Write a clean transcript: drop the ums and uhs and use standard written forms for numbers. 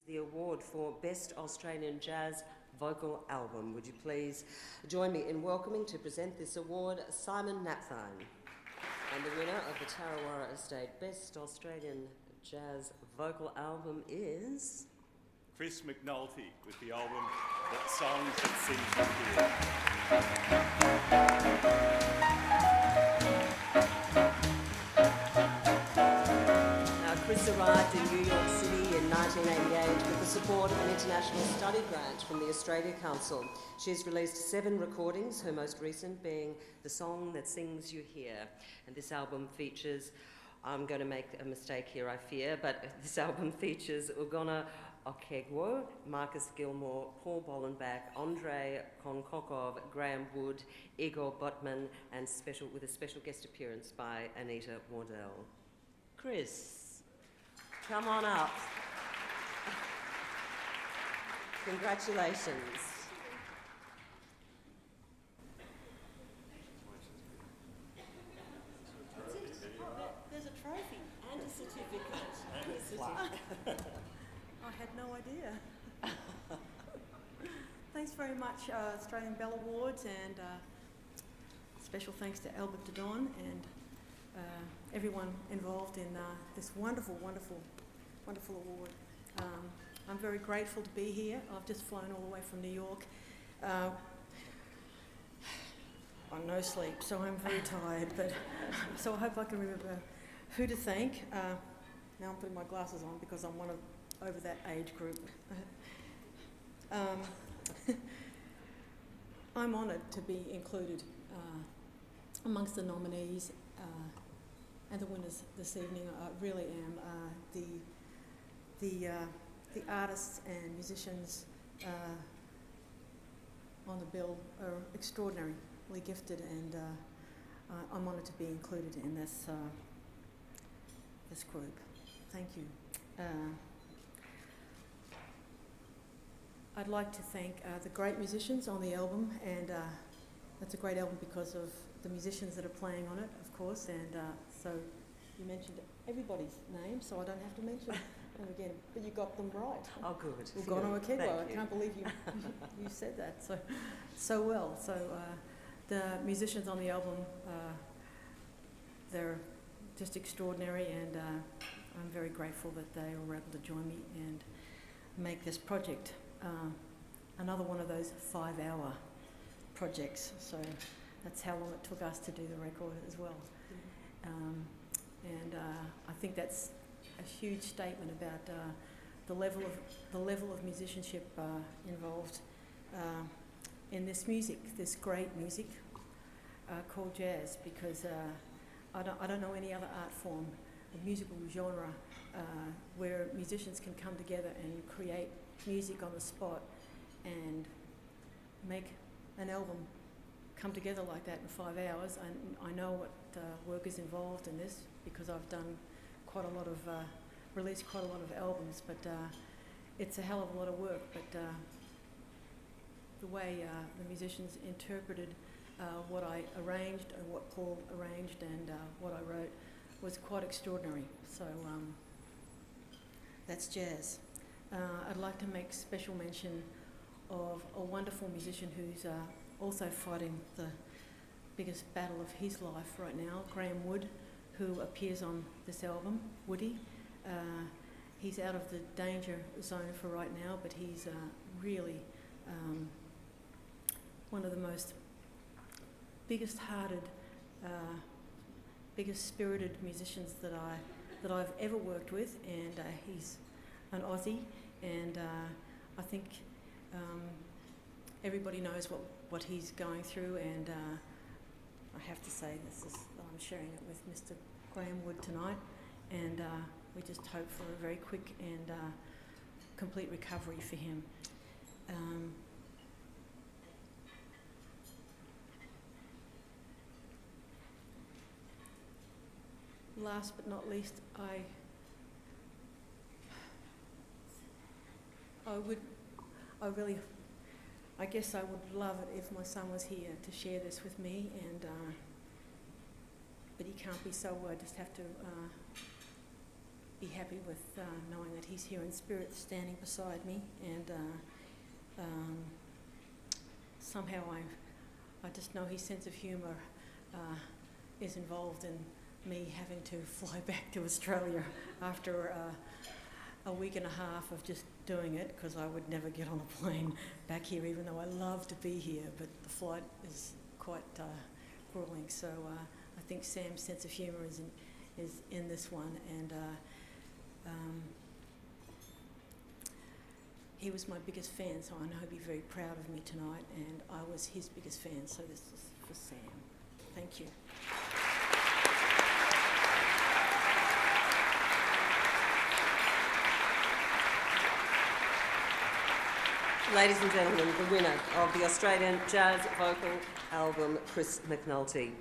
The award for Best Australian Jazz Vocal Album. Would you please join me in welcoming to present this award Simon Napthine. And the winner of the Tarrawarra Estate Best Australian Jazz Vocal Album is... Chris McNulty with the album That Songs That Sings You Here. Now, Chris arrived in New York City in 1988 with the support of an international study grant from the Australia Council. She's released 7 recordings, her most recent being The Song That Sings You Here. And this album features, I'm going to make a mistake here, I fear, but this album features Ugonna Okegwo, Marcus Gilmore, Paul Bollenbach, Andre Konkokov, Graham Wood, Igor Botman, and with a special guest appearance by Anita Wardell. Chris, come on up. Congratulations. There's a trophy And a certificate. I had no idea. Thanks very much, Australian Bell Awards, and special thanks to Albert de Don and everyone involved in this wonderful award. I'm very grateful to be here. I've just flown all the way from New York on no sleep, so I'm very tired, but so I hope I can remember who to thank. Now I'm putting my glasses on because I'm over that age group. I'm honoured to be included amongst the nominees and the winners this evening. I really am. The artists and musicians on the bill are extraordinarily gifted, and I'm honoured to be included in this group. Thank you. I'd like to thank the great musicians on the album, and that's a great album because of the musicians that are playing on it, of course, and so you mentioned everybody's name, so I don't have to mention them again, but you got them right. Oh, good. Ugonna Okegwo. I can't believe you said that so well. So the musicians on the album, they're just extraordinary, and I'm very grateful that they were able to join me and make this project another one of those 5-hour projects. So that's how long it took us to do the record as well. And I think that's a huge statement about the level of musicianship involved in this music, this great music called jazz, because I don't know any other art form, a musical genre, where musicians can come together and create music on the spot and make an album come together like that in 5 hours. I know what work is involved in this because I've done released quite a lot of albums, but it's a hell of a lot of work. But the way the musicians interpreted what I arranged and what Paul arranged and what I wrote was quite extraordinary. So that's jazz. I'd like to make special mention of a wonderful musician who's also fighting the biggest battle of his life right now, Graham Wood, who appears on this album, Woody. He's out of the danger zone for right now, but he's really one of the most biggest-hearted, biggest-spirited musicians that I've ever worked with, and he's an Aussie, and I think everybody knows what he's going through, and I have to say I'm sharing it with Mr. Graham Wood tonight, and we just hope for a very quick and complete recovery for him. Last but not least, I guess I would love it if my son was here to share this with me, and but he can't be, so I just have to be happy with knowing that he's here in spirit, standing beside me, and somehow I just know his sense of humour is involved in me having to fly back to Australia after a week and a half of just doing it, because I would never get on a plane back here, even though I love to be here, but the flight is quite grueling. So I think Sam's sense of humour is in this one, and he was my biggest fan, so I know he'll be very proud of me tonight, and I was his biggest fan, so this is for Sam. Thank you. Ladies and gentlemen, the winner of the Australian Jazz Vocal Album, Chris McNulty.